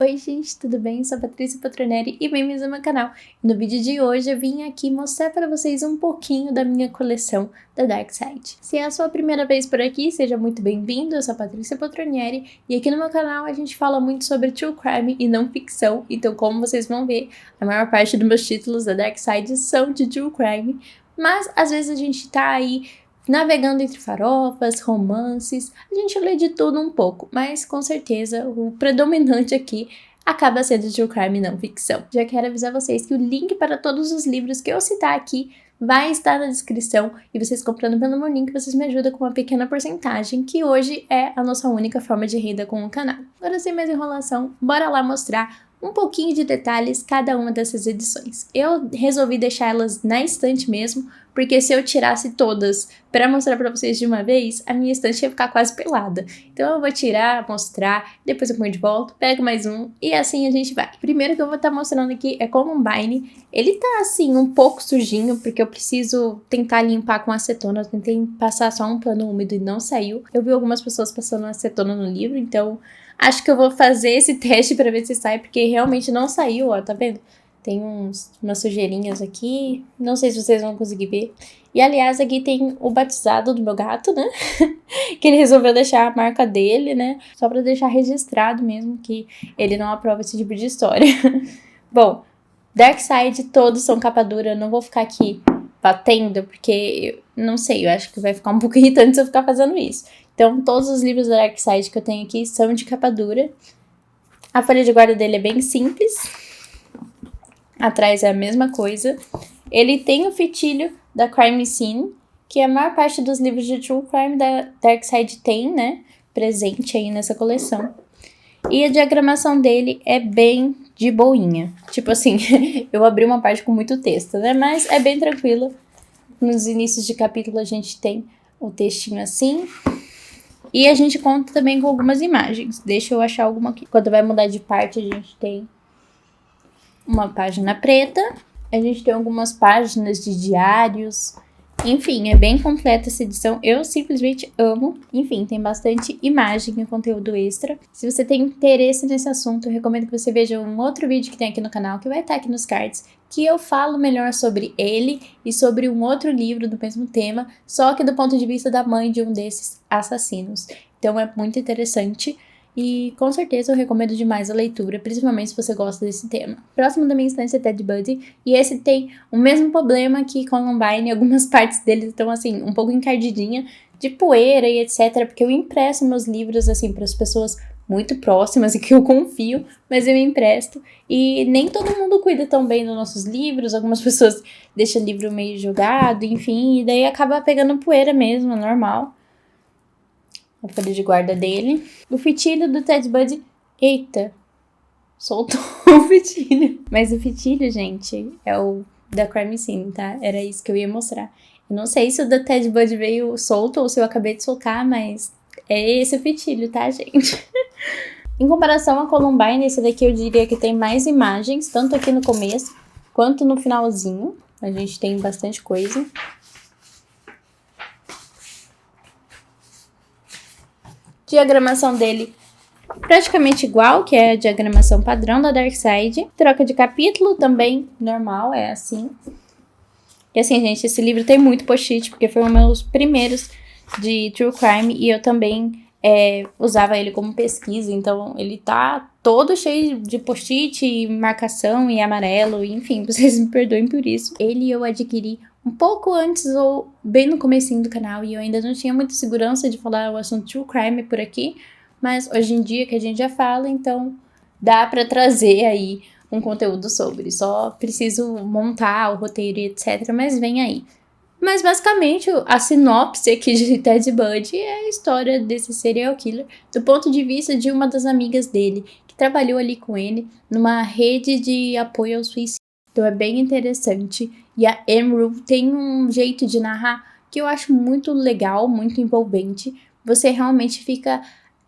Oi gente, tudo bem? Eu sou a Patrícia Patronelli e bem-vindos ao meu canal. No vídeo de hoje eu vim aqui mostrar para vocês um pouquinho da minha coleção da Dark Side. Se é a sua primeira vez por aqui, seja muito bem-vindo, eu sou a Patrícia Patronelli e aqui no meu canal a gente fala muito sobre true crime e não ficção, então como vocês vão ver, a maior parte dos meus títulos da Dark Side são de true crime, mas às vezes a gente tá aí navegando entre farofas, romances, a gente lê de tudo um pouco, mas com certeza o predominante aqui acaba sendo true crime e não ficção. Já quero avisar vocês que o link para todos os livros que eu citar aqui vai estar na descrição e vocês comprando pelo meu link, vocês me ajudam com uma pequena porcentagem, que hoje é a nossa única forma de renda com o canal. Agora sem mais enrolação, bora lá mostrar um pouquinho de detalhes cada uma dessas edições. Eu resolvi deixar elas na estante mesmo, porque se eu tirasse todas para mostrar para vocês de uma vez, a minha estante ia ficar quase pelada. Então eu vou tirar, mostrar, depois eu ponho de volta, pego mais um e assim a gente vai. Primeiro que eu vou estar mostrando aqui é Columbine. Ele tá assim um pouco sujinho, porque eu preciso tentar limpar com acetona. Eu tentei passar só um pano úmido e não saiu. Eu vi algumas pessoas passando acetona no livro, então acho que eu vou fazer esse teste pra ver se sai, porque realmente não saiu, ó, tá vendo? Tem umas sujeirinhas aqui, não sei se vocês vão conseguir ver. E aliás, aqui tem o batizado do meu gato, né? Que ele resolveu deixar a marca dele, né? Só pra deixar registrado mesmo que ele não aprova esse tipo de história. Bom, Dark Side todos são capa dura, eu não vou ficar aqui batendo, porque não sei, eu acho que vai ficar um pouco irritante se eu ficar fazendo isso. Então, todos os livros da Dark Side que eu tenho aqui são de capa dura. A folha de guarda dele é bem simples. Atrás é a mesma coisa. Ele tem o fitilho da Crime Scene, que a maior parte dos livros de True Crime da Dark Side tem, né? Presente aí nessa coleção. E a diagramação dele é bem de boinha. Tipo assim, eu abri uma parte com muito texto, né? Mas é bem tranquilo. Nos inícios de capítulo a gente tem o textinho assim. E a gente conta também com algumas imagens. Deixa eu achar alguma aqui. Quando vai mudar de parte, a gente tem uma página preta. A gente tem algumas páginas de diários. Enfim, é bem completa essa edição. Eu simplesmente amo. Enfim, tem bastante imagem e conteúdo extra. Se você tem interesse nesse assunto, eu recomendo que você veja um outro vídeo que tem aqui no canal, que vai estar aqui nos cards, que eu falo melhor sobre ele e sobre um outro livro do mesmo tema, só que do ponto de vista da mãe de um desses assassinos. Então é muito interessante. E com certeza eu recomendo demais a leitura, principalmente se você gosta desse tema. Próximo da minha estante é Ted Bundy, e esse tem o mesmo problema que Columbine, algumas partes dele estão assim, um pouco encardidinha, de poeira e etc, porque eu empresto meus livros assim para as pessoas muito próximas e que eu confio, mas eu empresto. E nem todo mundo cuida tão bem dos nossos livros, algumas pessoas deixam o livro meio jogado, enfim, e daí acaba pegando poeira mesmo, é normal. A folha de guarda dele. O fitilho do Ted Bundy. Eita, soltou o fitilho. Mas o fitilho, gente, é o da Crime Scene, tá? Era isso que eu ia mostrar. Eu não sei se o da Ted Bundy veio solto ou se eu acabei de soltar, mas é esse o fitilho, tá, gente? Em comparação a Columbine, esse daqui eu diria que tem mais imagens, tanto aqui no começo quanto no finalzinho. A gente tem bastante coisa. Diagramação dele praticamente igual, que é a diagramação padrão da Dark Side. Troca de capítulo também normal, é assim. E assim, gente, esse livro tem muito post-it, porque foi um dos meus primeiros de True Crime e eu também usava ele como pesquisa, então ele tá todo cheio de post-it, marcação e amarelo, enfim, vocês me perdoem por isso. Ele eu adquiri um pouco antes ou bem no comecinho do canal e eu ainda não tinha muita segurança de falar o assunto True Crime por aqui, mas hoje em dia que a gente já fala, então dá pra trazer aí um conteúdo sobre. Só preciso montar o roteiro e etc, mas vem aí. Mas basicamente a sinopse aqui de Ted Bundy é a história desse serial killer do ponto de vista de uma das amigas dele, que trabalhou ali com ele numa rede de apoio ao suicídio. Então é bem interessante. E a Emerald tem um jeito de narrar que eu acho muito legal, muito envolvente. Você realmente fica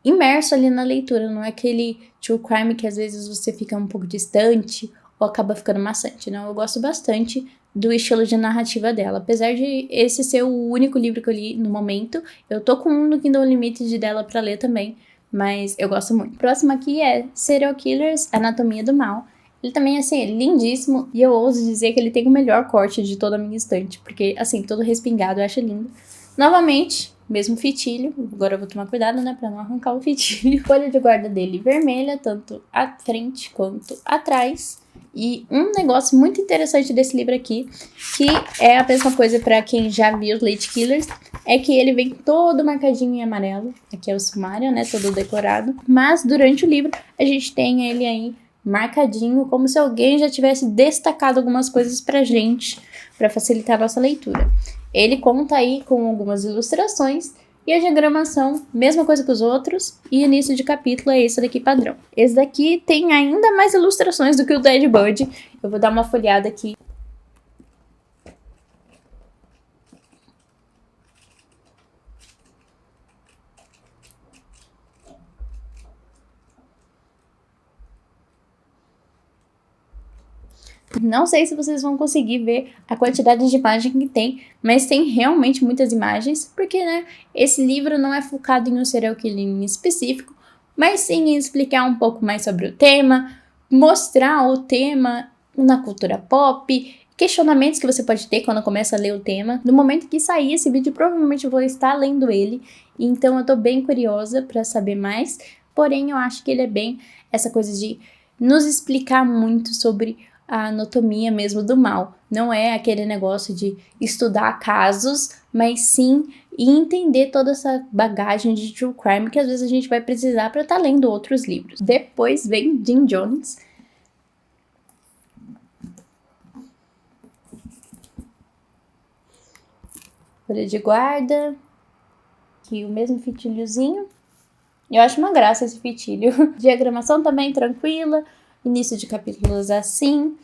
imerso ali na leitura, não é aquele true crime que às vezes você fica um pouco distante ou acaba ficando maçante. Não, eu gosto bastante do estilo de narrativa dela. Apesar de esse ser o único livro que eu li no momento, eu tô com um no Kindle Unlimited dela pra ler também, mas eu gosto muito. O próximo aqui é Serial Killers, Anatomia do Mal. Ele também, assim, é lindíssimo, e eu ouso dizer que ele tem o melhor corte de toda a minha estante, porque, assim, todo respingado eu acho lindo. Novamente, mesmo fitilho, agora eu vou tomar cuidado, né, pra não arrancar o fitilho. Folha de guarda dele vermelha, tanto à frente quanto atrás. E um negócio muito interessante desse livro aqui, que é a mesma coisa pra quem já viu os Late Killers, é que ele vem todo marcadinho em amarelo. Aqui é o sumário, né, todo decorado. Mas durante o livro a gente tem ele aí marcadinho, como se alguém já tivesse destacado algumas coisas pra gente, pra facilitar a nossa leitura. Ele conta aí com algumas ilustrações e a diagramação, mesma coisa que os outros, e início de capítulo é esse daqui padrão. Esse daqui tem ainda mais ilustrações do que o do Ed Bud. Eu vou dar uma folhada aqui. Não sei se vocês vão conseguir ver a quantidade de imagem que tem, mas tem realmente muitas imagens, porque, né, esse livro não é focado em um serial killer em específico, mas sim em explicar um pouco mais sobre o tema, mostrar o tema na cultura pop, questionamentos que você pode ter quando começa a ler o tema. No momento que sair esse vídeo, provavelmente eu vou estar lendo ele, então eu tô bem curiosa para saber mais, porém eu acho que ele é bem essa coisa de nos explicar muito sobre a anatomia mesmo do mal. Não é aquele negócio de estudar casos, mas sim entender toda essa bagagem de true crime que às vezes a gente vai precisar para estar lendo outros livros. Depois vem Jim Jones. Folha de guarda. Aqui o mesmo fitilhozinho. Eu acho uma graça esse fitilho. Diagramação também tranquila. Início de capítulos assim.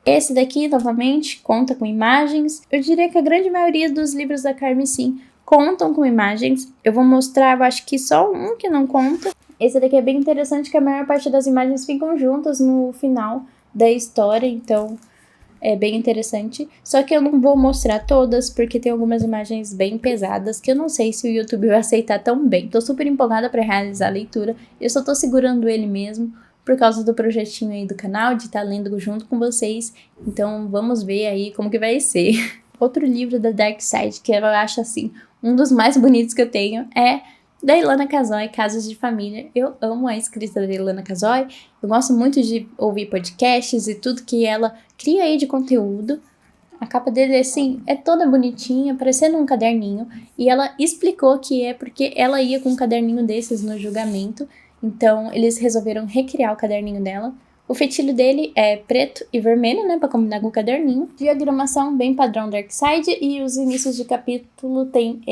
Esse daqui, novamente, conta com imagens. Eu diria que a grande maioria dos livros da Carmen Sim contam com imagens. Eu vou mostrar, eu acho que só um que não conta. Esse daqui é bem interessante, que a maior parte das imagens ficam juntas no final da história, então é bem interessante. Só que eu não vou mostrar todas, porque tem algumas imagens bem pesadas, que eu não sei se o YouTube vai aceitar tão bem. Tô super empolgada para realizar a leitura, eu só tô segurando ele mesmo, por causa do projetinho aí do canal, de estar lendo junto com vocês. Então vamos ver aí como que vai ser. Outro livro da Dark Side, que eu acho assim, um dos mais bonitos que eu tenho, é da Ilana Casoy, Casos de Família. Eu amo a escrita da Ilana Casoy, eu gosto muito de ouvir podcasts e tudo que ela cria aí de conteúdo. A capa dele, assim, é toda bonitinha, parecendo um caderninho, e ela explicou que é porque ela ia com um caderninho desses no julgamento. Então, eles resolveram recriar o caderninho dela. O fetilho dele é preto e vermelho, né, pra combinar com o caderninho. Diagramação bem padrão Dark Side, e os inícios de capítulo tem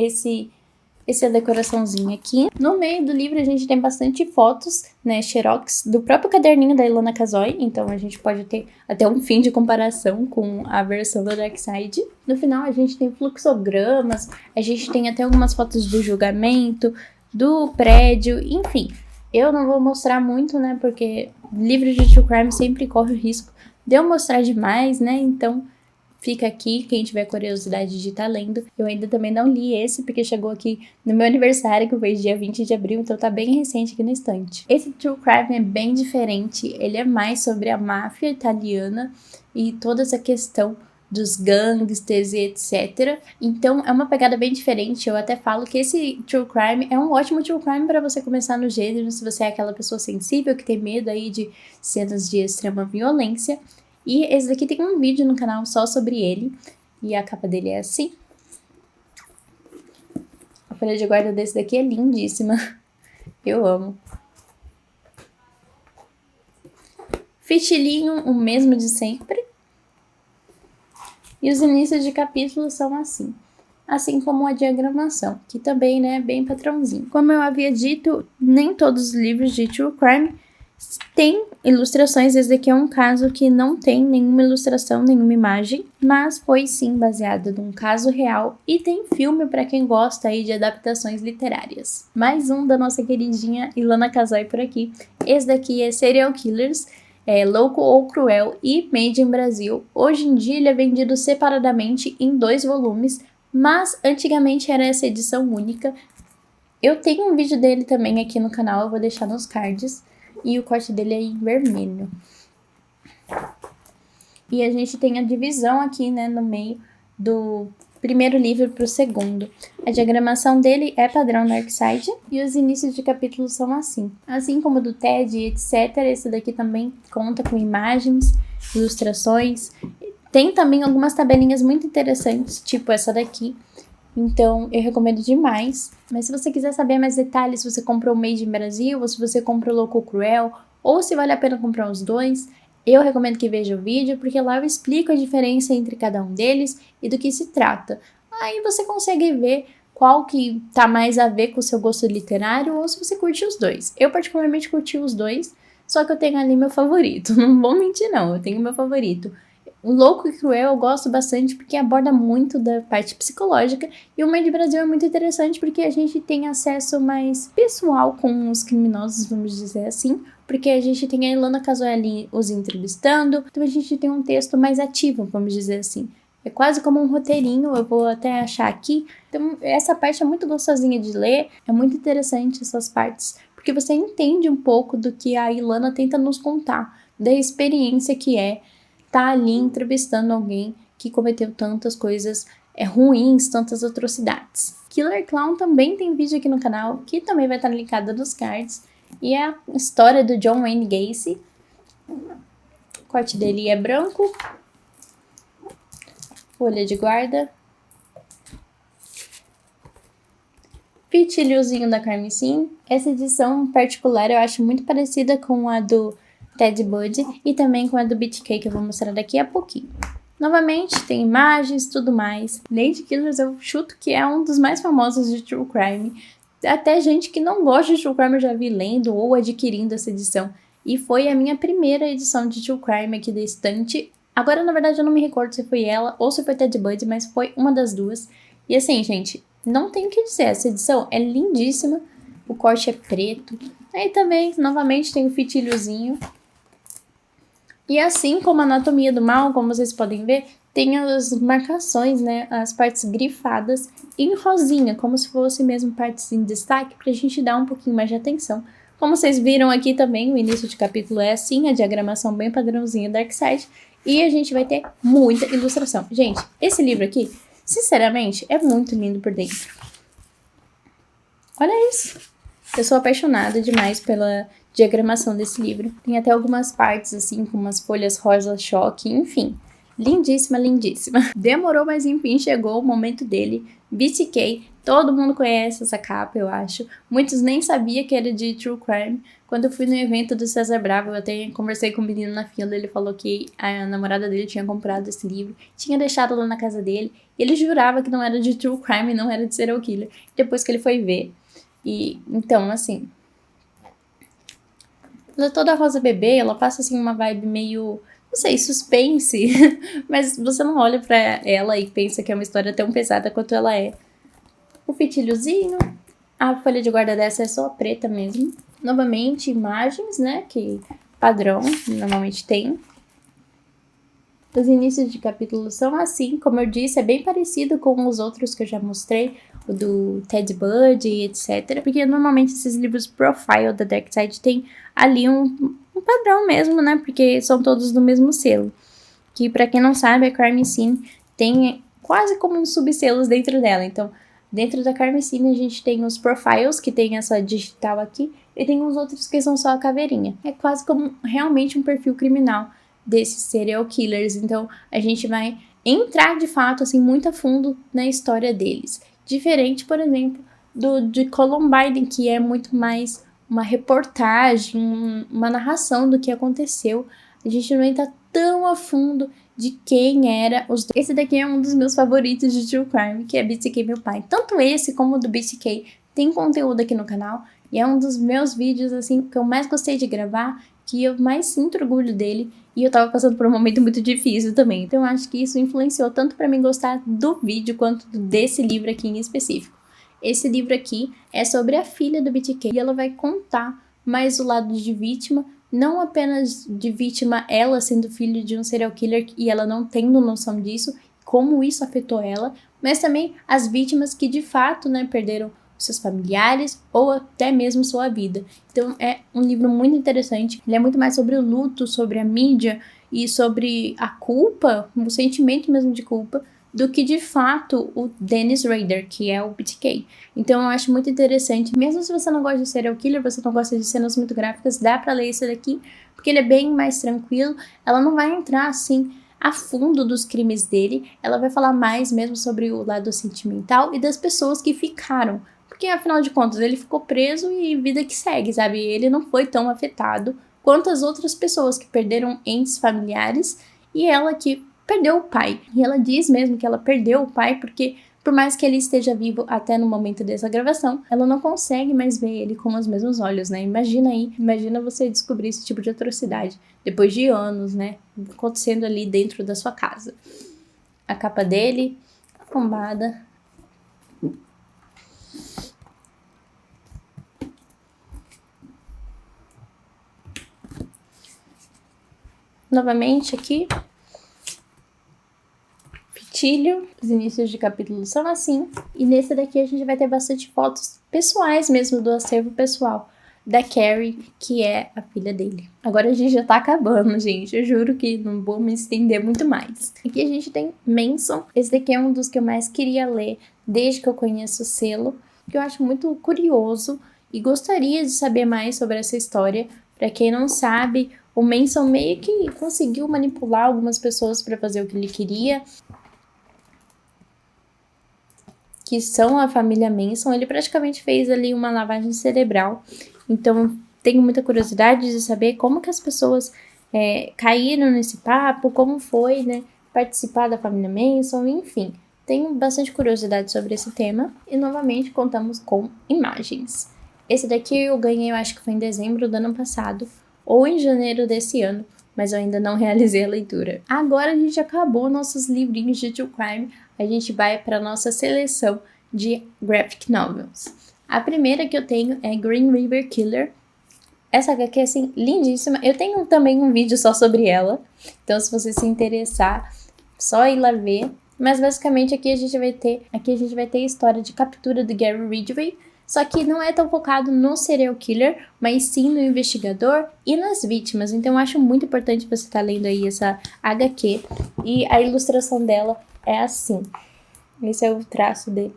essa decoraçãozinha aqui. No meio do livro a gente tem bastante fotos, né, xerox do próprio caderninho da Ilana Casoy, então a gente pode ter até um fim de comparação com a versão da Dark Side. No final a gente tem fluxogramas, a gente tem até algumas fotos do julgamento, do prédio, enfim. Eu não vou mostrar muito, né, porque livro de true crime sempre corre o risco de eu mostrar demais, né, então fica aqui, quem tiver curiosidade de estar lendo. Eu ainda também não li esse, porque chegou aqui no meu aniversário, que foi dia 20 de abril, então tá bem recente aqui na estante. Esse true crime é bem diferente, ele é mais sobre a máfia italiana e toda essa questão dos gangsters e etc. Então é uma pegada bem diferente. Eu até falo que esse true crime é um ótimo true crime para você começar no gênero, se você é aquela pessoa sensível que tem medo aí de cenas de extrema violência. E esse daqui tem um vídeo no canal só sobre ele, e a capa dele é assim. A folha de guarda desse daqui é lindíssima, eu amo. Fitilhinho, o mesmo de sempre. E os inícios de capítulos são assim como a diagramação, que também, né, é bem padrãozinho. Como eu havia dito, nem todos os livros de true crime tem ilustrações. Esse daqui é um caso que não tem nenhuma ilustração, nenhuma imagem, mas foi sim baseado num caso real e tem filme para quem gosta aí de adaptações literárias. Mais um da nossa queridinha Ilana Casoy por aqui. Esse daqui é Serial Killers, Louco ou Cruel e Made in Brasil. Hoje em dia ele é vendido separadamente em 2 volumes, mas antigamente era essa edição única. Eu tenho um vídeo dele também aqui no canal, eu vou deixar nos cards. E o corte dele é em vermelho. E a gente tem a divisão aqui, né, no meio do primeiro livro para o segundo. A diagramação dele é padrão Darkseid e os inícios de capítulos são assim. Assim como do Ted e etc, esse daqui também conta com imagens, ilustrações. Tem também algumas tabelinhas muito interessantes, tipo essa daqui. Então, eu recomendo demais. Mas se você quiser saber mais detalhes, se você comprou o Made in Brasil, ou se você comprou o Louco Cruel, ou se vale a pena comprar os dois, eu recomendo que veja o vídeo, porque lá eu explico a diferença entre cada um deles e do que se trata. Aí você consegue ver qual que tá mais a ver com o seu gosto literário, ou se você curte os dois. Eu particularmente curti os dois, só que eu tenho ali meu favorito. Não vou mentir não, eu tenho meu favorito. O Louco e Cruel eu gosto bastante porque aborda muito da parte psicológica, e o Made in Brasil é muito interessante porque a gente tem acesso mais pessoal com os criminosos, vamos dizer assim, porque a gente tem a Ilana Casueli os entrevistando, então a gente tem um texto mais ativo, vamos dizer assim. É quase como um roteirinho, eu vou até achar aqui. Então essa parte é muito gostosinha de ler, é muito interessante essas partes, porque você entende um pouco do que a Ilana tenta nos contar, da experiência que é tá ali entrevistando alguém que cometeu tantas coisas ruins, tantas atrocidades. Killer Clown também tem vídeo aqui no canal, que também vai estar linkado nos cards. E é a história do John Wayne Gacy. O corte dele é branco. Folha de guarda. Pitilhozinho da Carmicine. Essa edição em particular eu acho muito parecida com a do Ted Bundy e também com a do BTK, que eu vou mostrar daqui a pouquinho. Novamente, tem imagens, tudo mais. Lady Killers eu chuto que é um dos mais famosos de True Crime. Até gente que não gosta de True Crime eu já vi lendo ou adquirindo essa edição. E foi a minha primeira edição de True Crime aqui da estante. Agora, na verdade, eu não me recordo se foi ela ou se foi Ted Bundy, mas foi uma das duas. E assim, gente, não tem o que dizer, essa edição é lindíssima. O corte é preto. Aí também, novamente, tem o fitilhozinho. E assim como a Anatomia do Mal, como vocês podem ver, tem as marcações, né, as partes grifadas em rosinha, como se fosse mesmo partes em destaque, pra gente dar um pouquinho mais de atenção. Como vocês viram aqui também, o início de capítulo é assim, a diagramação bem padrãozinha Darkseid, e a gente vai ter muita ilustração. Gente, esse livro aqui, sinceramente, é muito lindo por dentro. Olha isso! Eu sou apaixonada demais pela diagramação desse livro. Tem até algumas partes, assim, com umas folhas rosa choque, enfim. Lindíssima, lindíssima. Demorou, mas enfim, chegou o momento dele. BTK, todo mundo conhece essa capa, eu acho. Muitos nem sabiam que era de True Crime. Quando eu fui no evento do César Bravo, eu até conversei com um menino na fila, ele falou que a namorada dele tinha comprado esse livro, tinha deixado lá na casa dele, e ele jurava que não era de True Crime, não era de serial killer. Depois que ele foi ver. E, então, assim, ela é toda rosa bebê, ela passa, assim, uma vibe meio, não sei, suspense, mas você não olha pra ela e pensa que é uma história tão pesada quanto ela é. O fitilhozinho, a folha de guarda dessa é só preta mesmo. Novamente, imagens, né, que padrão normalmente tem. Os inícios de capítulo são assim, como eu disse, é bem parecido com os outros que eu já mostrei, o do Ted Bundy, etc. Porque normalmente esses livros profile da Darkseid tem ali um padrão mesmo, né? Porque são todos do mesmo selo. Que pra quem não sabe, a Carmicine tem quase como uns subselos dentro dela. Então, dentro da Carmicine a gente tem os profiles, que tem essa digital aqui, e tem uns outros que são só a caveirinha. É quase como realmente um perfil criminal desses serial killers, então a gente vai entrar de fato assim muito a fundo na história deles, diferente, por exemplo, de Columbine, que é muito mais uma reportagem, uma narração do que aconteceu. A gente não entra tão a fundo de quem era os dois. Esse daqui é um dos meus favoritos de True Crime, que é BTK Meu Pai. Tanto esse como o do BTK tem conteúdo aqui no canal, e é um dos meus vídeos assim que eu mais gostei de gravar, que eu mais sinto orgulho dele. E eu tava passando por um momento muito difícil também. Então eu acho que isso influenciou tanto pra mim gostar do vídeo quanto desse livro aqui em específico. Esse livro aqui é sobre a filha do BTK e ela vai contar mais o lado de vítima, não apenas de vítima ela sendo filha de um serial killer e ela não tendo noção disso, como isso afetou ela, mas também as vítimas que de fato, né, perderam seus familiares ou até mesmo sua vida. Então é um livro muito interessante. Ele é muito mais sobre o luto, sobre a mídia e sobre a culpa, o sentimento mesmo de culpa, do que de fato o Dennis Rader, que é o BTK. Então eu acho muito interessante, mesmo se você não gosta de serial killer, você não gosta de cenas muito gráficas, dá pra ler esse daqui, porque ele é bem mais tranquilo. Ela não vai entrar assim a fundo dos crimes dele, ela vai falar mais mesmo sobre o lado sentimental e das pessoas que ficaram, porque afinal de contas ele ficou preso e vida que segue, sabe? Ele não foi tão afetado quanto as outras pessoas que perderam entes familiares e ela que perdeu o pai. E ela diz mesmo que ela perdeu o pai porque, por mais que ele esteja vivo até no momento dessa gravação, ela não consegue mais ver ele com os mesmos olhos, né? Imagina você descobrir esse tipo de atrocidade depois de anos, né? Acontecendo ali dentro da sua casa. A capa dele, arrombada. Novamente aqui. Fitilho. Os inícios de capítulo são assim. E nesse daqui a gente vai ter bastante fotos pessoais mesmo, do acervo pessoal da Carrie, que é a filha dele. Agora a gente já tá acabando, gente. Eu juro que não vou me estender muito mais. Aqui a gente tem Manson. Esse daqui é um dos que eu mais queria ler desde que eu conheço o selo, que eu acho muito curioso e gostaria de saber mais sobre essa história. Pra quem não sabe, o Manson meio que conseguiu manipular algumas pessoas para fazer o que ele queria, que são a família Manson. Ele praticamente fez ali uma lavagem cerebral. Então, tenho muita curiosidade de saber como que as pessoas caíram nesse papo, como foi, né, participar da família Manson, enfim. Tenho bastante curiosidade sobre esse tema. E, novamente, contamos com imagens. Esse daqui eu ganhei, eu acho que foi em dezembro do ano passado, ou em janeiro desse ano, mas eu ainda não realizei a leitura. Agora a gente acabou nossos livrinhos de True Crime, a gente vai para nossa seleção de graphic novels. A primeira que eu tenho é Green River Killer. Essa HQ é assim, lindíssima. Eu tenho também um vídeo só sobre ela, então se você se interessar, só ir lá ver. Mas basicamente aqui a gente vai ter a história de captura do Gary Ridgway, só que não é tão focado no serial killer, mas sim no investigador e nas vítimas. Então eu acho muito importante você estar lendo aí essa HQ. E a ilustração dela é assim. Esse é o traço dele.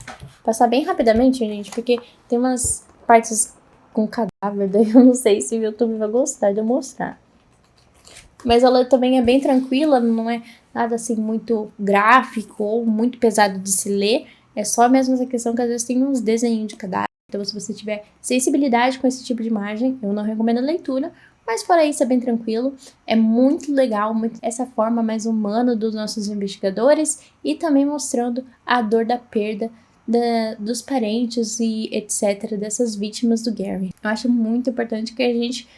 Vou passar bem rapidamente, gente, porque tem umas partes com cadáver, daí eu não sei se o YouTube vai gostar de eu mostrar. Mas ela também é bem tranquila, não é nada assim muito gráfico ou muito pesado de se ler. É só mesmo essa questão que às vezes tem uns desenhos de cadáver. Então, se você tiver sensibilidade com esse tipo de imagem, eu não recomendo a leitura. Mas fora isso, é bem tranquilo. É muito legal, essa forma mais humana dos nossos investigadores e também mostrando a dor da perda dos parentes e etc. dessas vítimas do Gary. Eu acho muito importante que a gente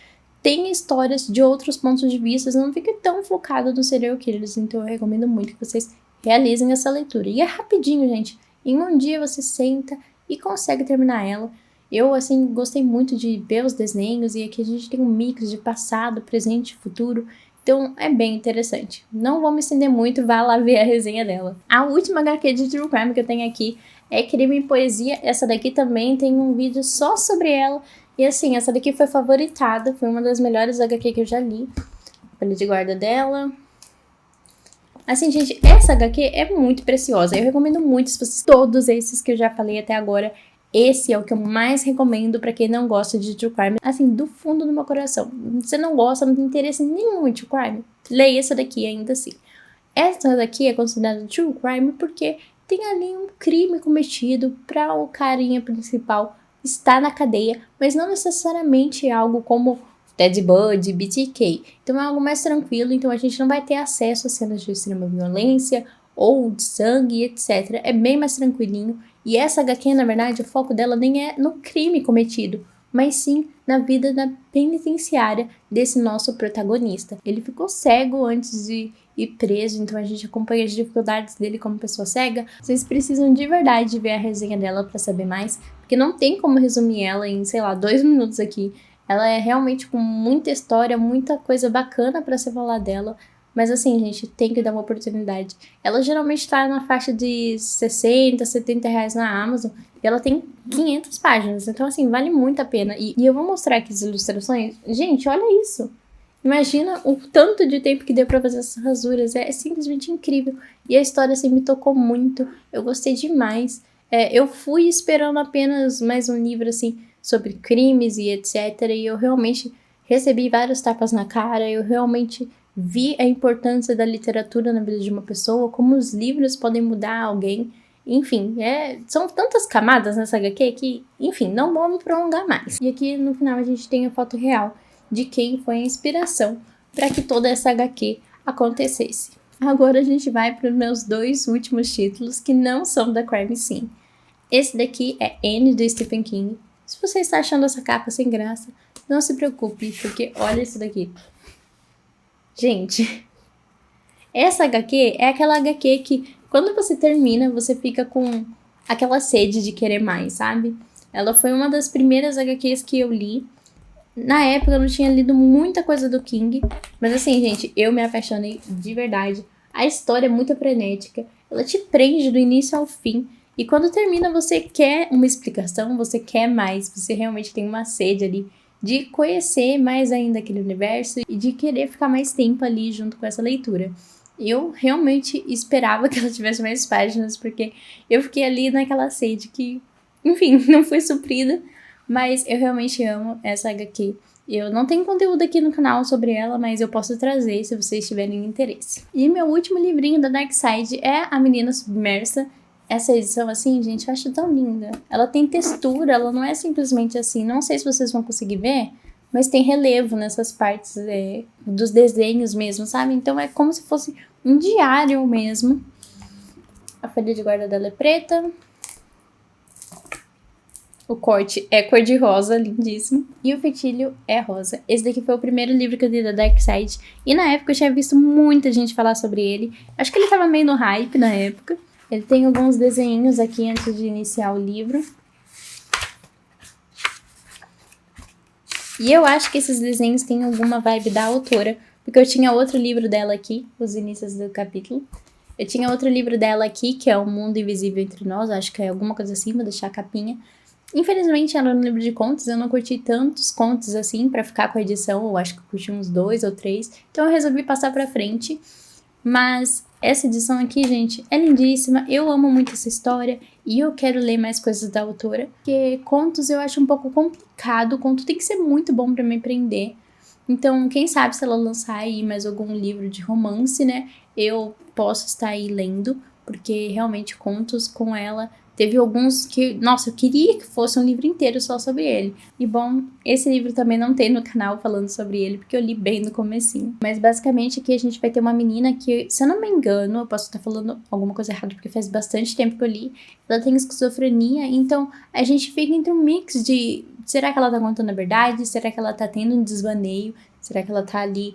tenha histórias de outros pontos de vista, não fique tão focado nos serial killers. Então eu recomendo muito que vocês realizem essa leitura. E é rapidinho, gente. Em um dia você senta e consegue terminar ela. Eu, assim, gostei muito de ver os desenhos e aqui a gente tem um mix de passado, presente e futuro. Então é bem interessante. Não vou me estender muito, vá lá ver a resenha dela. A última HQ de True Crime que eu tenho aqui é Crime e Poesia. Essa daqui também tem um vídeo só sobre ela. E assim, essa daqui foi favoritada, foi uma das melhores HQ que eu já li. Folha de guarda dela. Assim, gente, essa HQ é muito preciosa. Eu recomendo muito, se vocês, todos esses que eu já falei até agora, esse é o que eu mais recomendo pra quem não gosta de True Crime. Assim, do fundo do meu coração. Você não gosta, não tem interesse nenhum em True Crime? Leia essa daqui ainda assim. Essa daqui é considerada True Crime porque tem ali um crime cometido pra o carinha principal estar na cadeia, mas não necessariamente algo como Ted Bundy, BTK. Então é algo mais tranquilo, então a gente não vai ter acesso a cenas de extrema violência ou de sangue, etc. É bem mais tranquilinho. E essa HQ, na verdade, o foco dela nem é no crime cometido, mas sim na vida da penitenciária desse nosso protagonista. Ele ficou cego antes de ir preso, então a gente acompanha as dificuldades dele como pessoa cega. Vocês precisam de verdade ver a resenha dela para saber mais, porque não tem como resumir ela em, sei lá, 2 minutos aqui. Ela é realmente com muita história, muita coisa bacana para se falar dela. Mas assim, gente, tem que dar uma oportunidade. Ela geralmente tá na faixa de 60, 70 reais na Amazon. E ela tem 500 páginas. Então, assim, vale muito a pena. E eu vou mostrar aqui as ilustrações. Gente, olha isso. Imagina o tanto de tempo que deu pra fazer essas rasuras. É simplesmente incrível. E a história, assim, me tocou muito. Eu gostei demais. Eu fui esperando apenas mais um livro, assim, sobre crimes e etc. E eu realmente recebi vários tapas na cara. Eu realmente vi a importância da literatura na vida de uma pessoa, como os livros podem mudar alguém. Enfim, são tantas camadas nessa HQ que, enfim, não vou me prolongar mais. E aqui no final a gente tem a foto real de quem foi a inspiração para que toda essa HQ acontecesse. Agora a gente vai para os meus 2 últimos títulos que não são da Crime Scene. Esse daqui é Anne, do Stephen King. Se você está achando essa capa sem graça, não se preocupe, porque olha isso daqui. Gente, essa HQ é aquela HQ que quando você termina, você fica com aquela sede de querer mais, sabe? Ela foi uma das primeiras HQs que eu li. Na época eu não tinha lido muita coisa do King, mas assim, gente, eu me apaixonei de verdade. A história é muito frenética, ela te prende do início ao fim. E quando termina, você quer uma explicação, você quer mais, você realmente tem uma sede ali de conhecer mais ainda aquele universo e de querer ficar mais tempo ali junto com essa leitura. Eu realmente esperava que ela tivesse mais páginas, porque eu fiquei ali naquela sede que, enfim, não foi suprida, mas eu realmente amo essa HQ. Eu não tenho conteúdo aqui no canal sobre ela, mas eu posso trazer se vocês tiverem interesse. E meu último livrinho da Dark Side é A Menina Submersa. Essa edição, assim, gente, eu acho tão linda. Ela tem textura, ela não é simplesmente assim. Não sei se vocês vão conseguir ver, mas tem relevo nessas partes dos desenhos mesmo, sabe? Então é como se fosse um diário mesmo. A folha de guarda dela é preta. O corte é cor de rosa, lindíssimo. E o fitilho é rosa. Esse daqui foi o primeiro livro que eu li da Dark Side. E na época eu tinha visto muita gente falar sobre ele. Acho que ele tava meio no hype na época. Ele tem alguns desenhinhos aqui antes de iniciar o livro. E eu acho que esses desenhos têm alguma vibe da autora, porque eu tinha outro livro dela aqui, os inícios do capítulo. Eu tinha outro livro dela aqui, que é O Mundo Invisível Entre Nós, acho que é alguma coisa assim, vou deixar a capinha. Infelizmente, ela no livro de contos, eu não curti tantos contos assim pra ficar com a edição, eu acho que eu curti uns 2 ou 3, então eu resolvi passar pra frente. Mas essa edição aqui, gente, é lindíssima, eu amo muito essa história e eu quero ler mais coisas da autora, porque contos eu acho um pouco complicado, conto tem que ser muito bom pra me prender. Então, quem sabe se ela lançar aí mais algum livro de romance, né, eu posso estar aí lendo, porque realmente contos com ela teve alguns que, nossa, eu queria que fosse um livro inteiro só sobre ele. E bom, esse livro também não tem no canal falando sobre ele, porque eu li bem no comecinho. Mas basicamente aqui a gente vai ter uma menina que, se eu não me engano, eu posso estar falando alguma coisa errada, porque faz bastante tempo que eu li, ela tem esquizofrenia, então a gente fica entre um mix de, será que ela tá contando a verdade? Será que ela tá tendo um desvaneio? Será que ela tá ali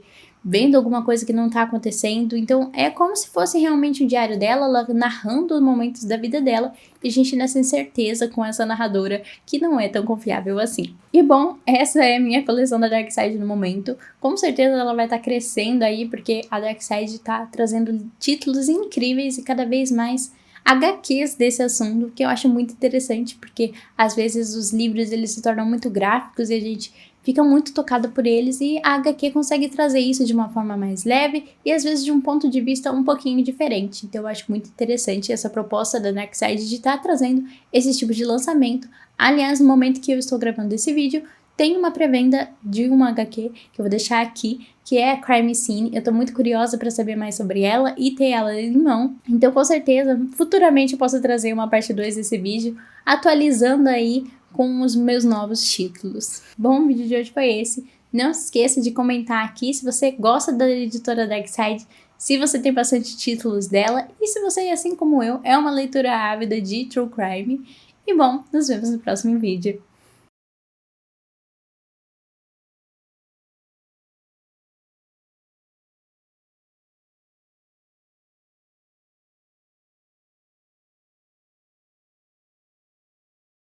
vendo alguma coisa que não tá acontecendo? Então é como se fosse realmente o diário dela, ela narrando momentos da vida dela, e a gente nessa incerteza com essa narradora que não é tão confiável assim. E bom, essa é a minha coleção da Dark Side no momento. Com certeza ela vai estar crescendo aí, porque a Dark Side tá trazendo títulos incríveis e cada vez mais HQs desse assunto, que eu acho muito interessante, porque às vezes os livros eles se tornam muito gráficos e a gente fica muito tocada por eles, e a HQ consegue trazer isso de uma forma mais leve e às vezes de um ponto de vista um pouquinho diferente. Então eu acho muito interessante essa proposta da Dark Side de estar trazendo esse tipo de lançamento. Aliás, no momento que eu estou gravando esse vídeo, tem uma pré-venda de uma HQ que eu vou deixar aqui, que é a Crime Scene. Eu tô muito curiosa para saber mais sobre ela e ter ela em mão. Então, com certeza, futuramente eu posso trazer uma parte 2 desse vídeo, atualizando aí com os meus novos títulos. Bom, o vídeo de hoje foi esse. Não se esqueça de comentar aqui se você gosta da editora Dark Side, se você tem bastante títulos dela e se você, assim como eu, é uma leitura ávida de True Crime. E bom, nos vemos no próximo vídeo.